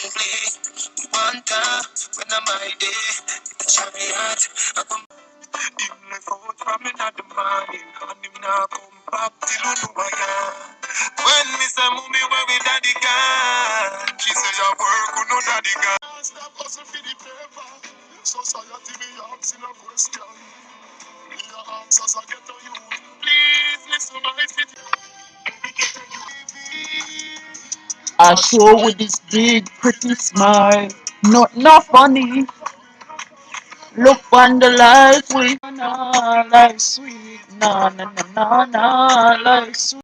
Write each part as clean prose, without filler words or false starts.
One time when I'm my day, the chariot. Him left out from me at the morning, and him now come back till you know I am. When me say mommy where we daddy gone, she say your work with no daddy gone. Stop hustle for the paper. Society me asking a question. Me a answers I get to you. Please listen to my fit. I show with this big pretty smile. Not funny. Look on the life we na life sweet. Na life sweet.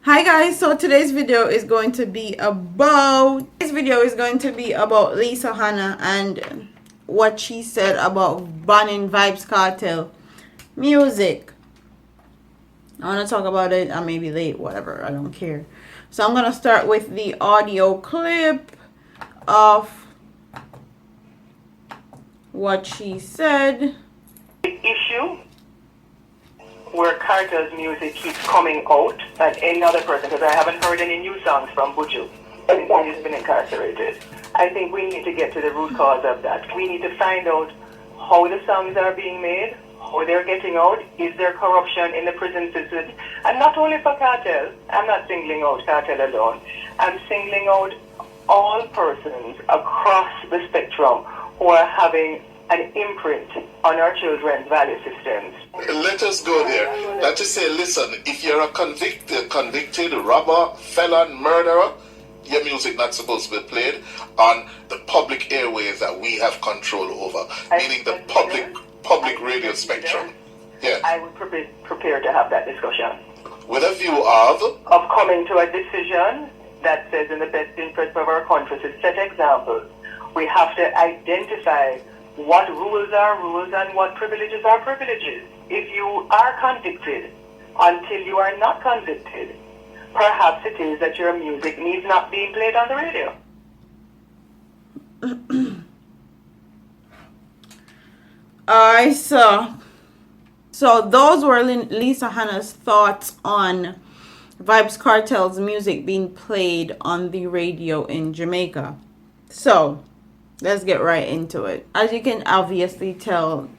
Hi guys, so today's video is going to be about Lisa Hanna and what she said about banning Vybz Kartel music. I want to talk about it. I may be late, whatever, I don't care. So I'm going to start with the audio clip of what she said. Issue where Carter's music keeps coming out than any other person, because I haven't heard any new songs from Buju since he's been incarcerated. I think we need to get to the root cause of that. We need to find out how the songs are being made, how they're getting out, is there corruption in the prison system, and not only for Cartel. I'm not singling out Cartel alone. I'm singling out all persons across the spectrum who are having an imprint on our children's value systems. Let us go there. Let us say, listen, if you're a convicted robber, felon, murderer, your music not supposed to be played on the public airways that we have control over, meaning the public radio spectrum. Yeah. I would prepare to have that discussion. With a view of coming to a decision that says in the best interest of our country to set examples. We have to identify what rules are rules and what privileges are privileges. If you are convicted until you are not convicted, perhaps it is that your music needs not being played on the radio. Alright, so those were Lisa Hanna's thoughts on Vybz Kartel's music being played on the radio in Jamaica. So let's get right into it. As you can obviously tell,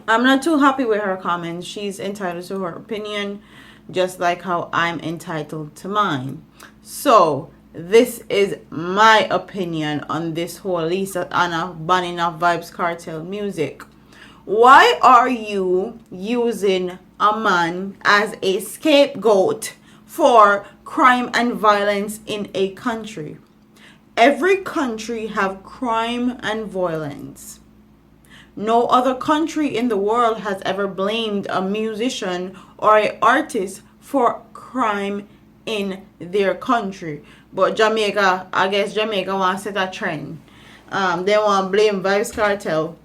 I'm not too happy with her comments. She's entitled to her opinion, just like how I'm entitled to mine. So this is my opinion on this whole Lisa Hanna banning of Vybz Kartel music. Why are you using a man as a scapegoat for crime and violence in a country? Every country have crime and violence. No other country in the world has ever blamed a musician or an artist for crime in their country. But Jamaica, I guess Jamaica wants to set a trend. They want to blame Vybz Kartel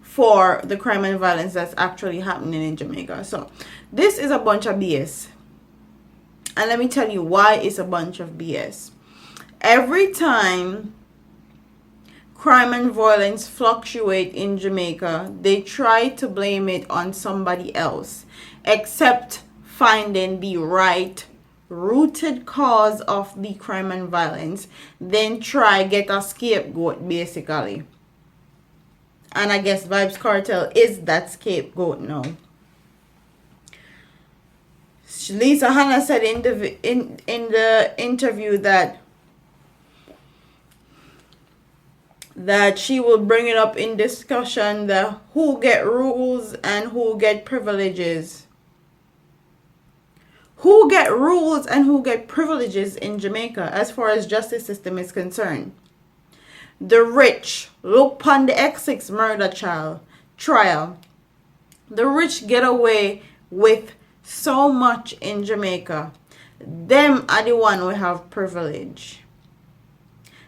for the crime and violence that's actually happening in Jamaica. So this is a bunch of BS. And let me tell you why it's a bunch of BS. Every time crime and violence fluctuate in Jamaica, they try to blame it on somebody else, except finding the right rooted cause of the crime and violence, then try get a scapegoat basically. And I guess Vybz Kartel is that scapegoat now. Lisa Hanna said in the interview that she will bring it up in discussion, the who get rules and who get privileges. Who get rules and who get privileges in Jamaica as far as justice system is concerned? The rich, look upon the X6 murder trial. The rich get away with so much in Jamaica. Them are the one who have privilege.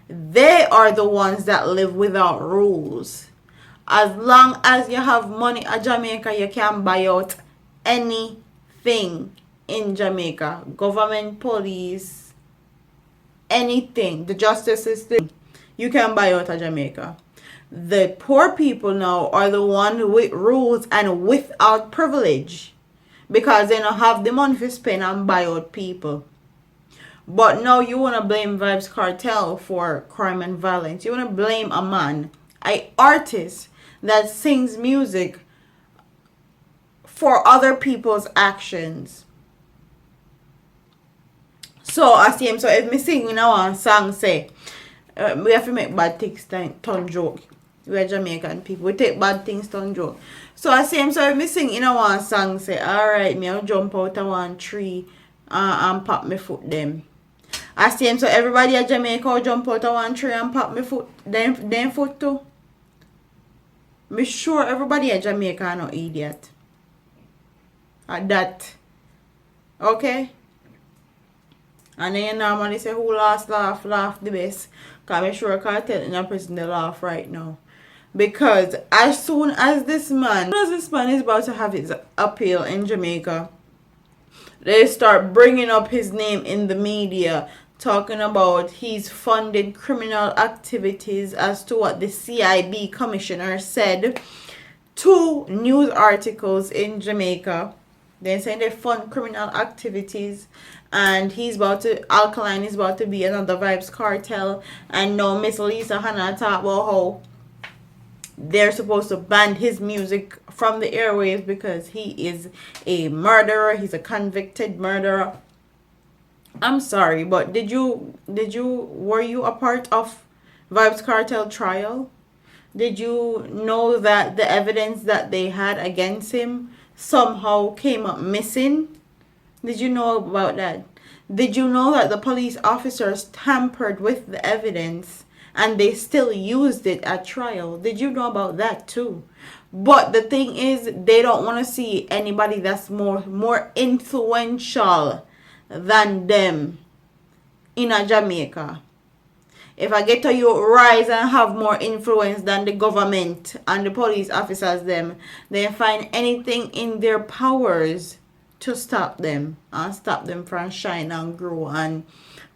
They are the ones that live without rules. As long as you have money in Jamaica, you can buy out anything in Jamaica. Government, police, anything. The justice system, you can buy out of Jamaica. The poor people now are the ones with rules and without privilege. because they don't have the money to spend and buy out people. But now you want to blame Vybz Kartel for crime and violence. You want to blame a man, an artist that sings music for other people's actions. So I see him. So if me sing in our song say, we have to make bad things turn joke. We are Jamaican people. We take bad things turn joke. So I see him. So if me sing in our song say, alright, me I'll jump out of one tree and pop my foot them. I see him. So everybody at Jamaica will jump out of one tree and pop my foot them foot too. Me sure everybody at Jamaica are no idiot. At that. Okay? And then you normally say who laugh the best. Because I'm sure Kartel in a prison they laugh right now. Because as soon as this man is about to have his appeal in Jamaica, they start bringing up his name in the media, talking about he's funded criminal activities as to what the CIB commissioner said. 2 news articles in Jamaica. They're saying they fund criminal activities, and Alkaline is about to be another Vybz Kartel. And now Miss Lisa Hanna talk about how they're supposed to ban his music from the airwaves because he is a murderer. He's a convicted murderer. I'm sorry, but were you a part of Vybz Kartel trial? Did you know that the evidence that they had against him somehow came up missing? Did you know about that? Did you know that the police officers tampered with the evidence and they still used it at trial? Did you know about that too? But the thing is, they don't want to see anybody that's more influential than them in a Jamaica. If I get to you rise and have more influence than the government and the police officers them, they find anything in their powers to stop them and stop them from shine and grow and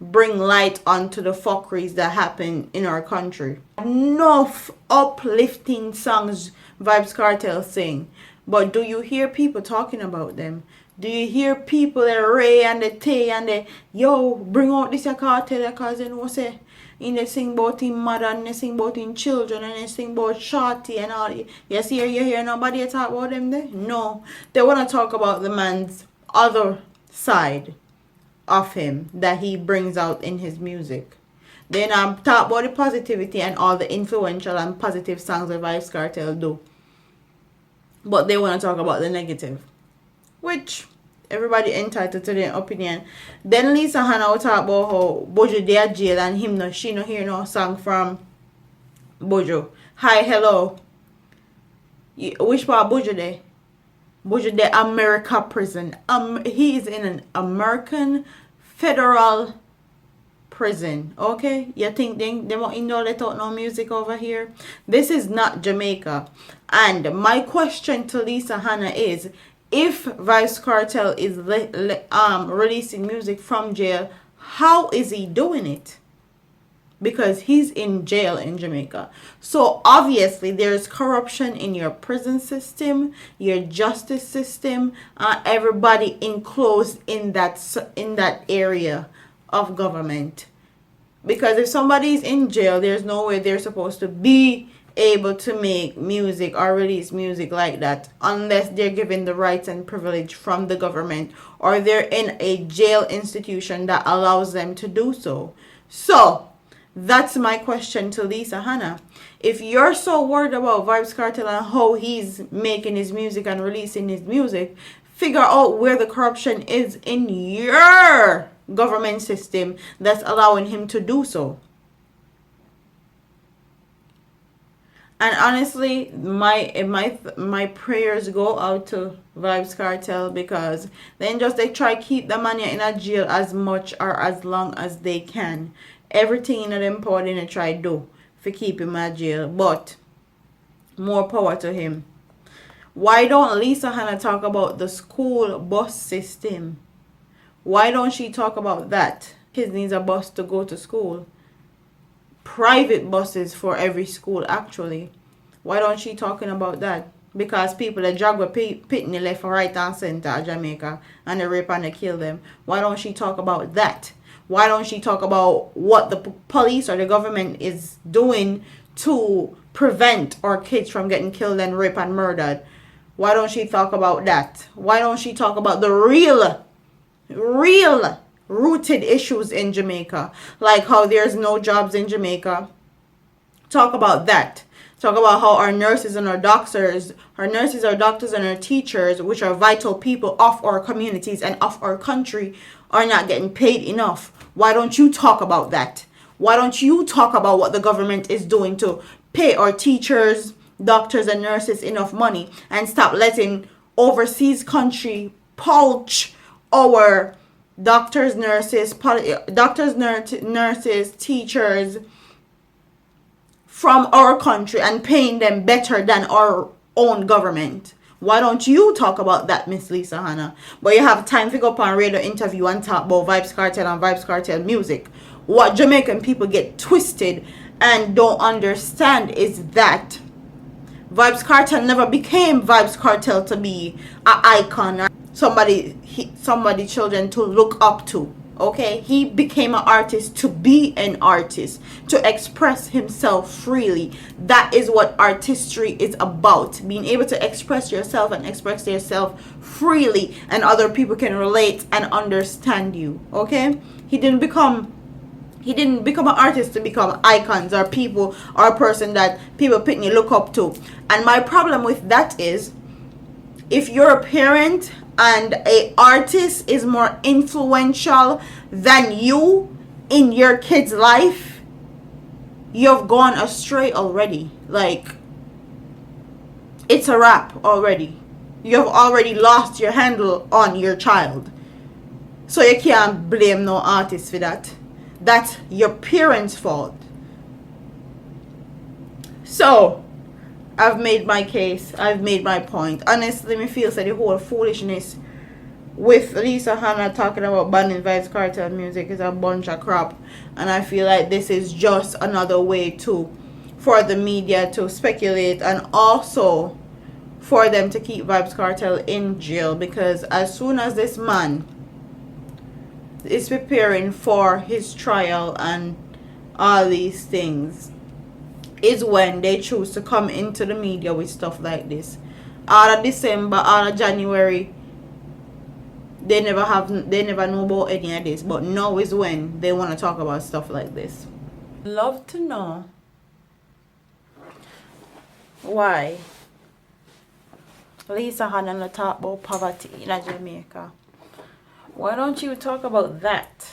bring light onto the fuckeries that happen in our country. Enough uplifting songs Vybz Kartel sing, but do you hear people talking about them? Do you hear people the Ray and the Tay and the yo bring out this a cartel because they know say in they sing about him mother and they sing about him children and they sing about Shorty and all. You hear nobody talk about them there? No. They want to talk about the man's other side of him that he brings out in his music. Then talk about the positivity and all the influential and positive songs that Vybz Kartel do. But they want to talk about the negative. Which everybody entitled to their opinion. Then Lisa Hanna will talk about how Bojo dey at jail and she no hear no song from Bojo. Hi, hello. Which part Bojo dey? Bojo dey America prison. He is in an American federal prison. Okay? You think they won't know let out no music over here? This is not Jamaica. And my question to Lisa Hanna is, if Vybz Kartel is releasing music from jail, how is he doing it? Because he's in jail in Jamaica. So obviously there's corruption in your prison system, your justice system, everybody enclosed in that area of government. Because if somebody's in jail, there's no way they're supposed to be able to make music or release music like that unless they're given the rights and privilege from the government or they're in a jail institution that allows them to do so. So that's my question to Lisa Hanna. If you're so worried about Vybz Kartel and how he's making his music and releasing his music, figure out where the corruption is in your government system that's allowing him to do so. And honestly, my prayers go out to Vybz Kartel because then just they try keep the man in a jail as much or as long as they can. Everything in them power they try do for keep him in jail, but more power to him. Why don't Lisa Hanna talk about the school bus system? Why don't she talk about that? Kids needs a bus to go to school. Private buses for every school actually. Why don't she talking about that? because people that drug with Pitney left, right, and center at Jamaica, and they rape and they kill them. Why don't she talk about that? Why don't she talk about what the police or the government is doing to prevent our kids from getting killed and raped and murdered? Why don't she talk about that? Why don't she talk about the real rooted issues in Jamaica? Like how there's no jobs in Jamaica. Talk about that. Talk about how our nurses and our doctors, and our teachers, which are vital people of our communities and of our country, are not getting paid enough. Why don't you talk about that? Why don't you talk about what the government is doing to pay our teachers, doctors, and nurses enough money, and stop letting overseas country poach our doctors, nurses, teachers from our country and paying them better than our own government? Why don't you talk about that, Miss Lisa Hanna? But you have time to go up on radio interview and talk about Vybz Kartel and Vybz Kartel music. What Jamaican people get twisted and don't understand is that Vybz Kartel never became Vybz Kartel to be an icon or somebody children to look up to. Okay, he became an artist to be an artist, to express himself freely. That is what artistry is about. Being able to express yourself and express yourself freely, and other people can relate and understand you. Okay, he didn't become an artist to become icons or people or a person that people Pitney look up to. And my problem with that is, if you're a parent and a artist is more influential than you in your kid's life, you've gone astray already. Like, it's a wrap already. You've already lost your handle on your child. So you can't blame no artist for that. That's your parents' fault. So I've made my case. I've made my point. Honestly, me feels like the whole foolishness with Lisa Hanna talking about banning Vybz Kartel music is a bunch of crap. And I feel like this is just another way for the media to speculate, and also for them to keep Vybz Kartel in jail, because as soon as this man is preparing for his trial and all these things, is when they choose to come into the media with stuff like this. Out of December, out of January, they never know about any of this, but now is when they want to talk about stuff like this. Love to know why Lisa Hanna talk about poverty in Jamaica. Why don't you talk about that?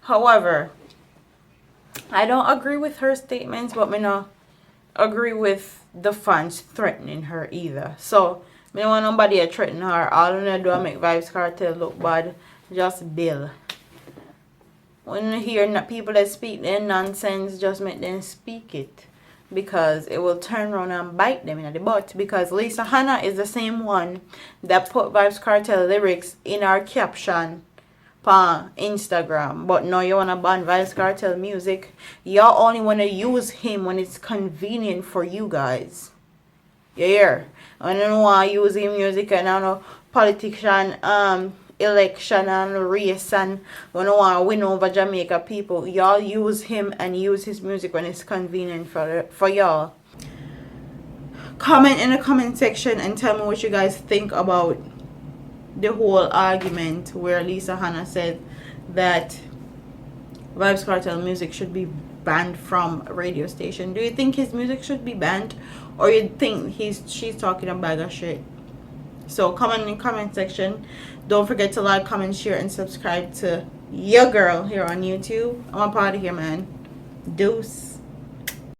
However, I don't agree with her statements, but me not agree with the fans threatening her either. So, me don't want nobody to threaten her. All I'm gonna do is make Vybz Kartel look bad. Just bill. When you hear people that speak their nonsense, just make them speak it. Because it will turn around and bite them in the butt. Because Lisa Hanna is the same one that put Vybz Kartel lyrics in our caption on Instagram. But now you want to ban Vybz Kartel music. Y'all only want to use him when it's convenient for you guys. Yeah. I don't want to use him music and I know politician election and race, and we don't want to win over Jamaica people. Y'all use him and use his music when it's convenient for y'all. Comment in the comment section and tell me what you guys think about the whole argument where Lisa Hanna said that Vybz Kartel music should be banned from a radio station. Do you think his music should be banned, or you think she's talking a bag of shit? So comment in the comment section. Don't forget to like, comment, share, and subscribe to your girl here on YouTube. I'm a part of here, man. Deuce.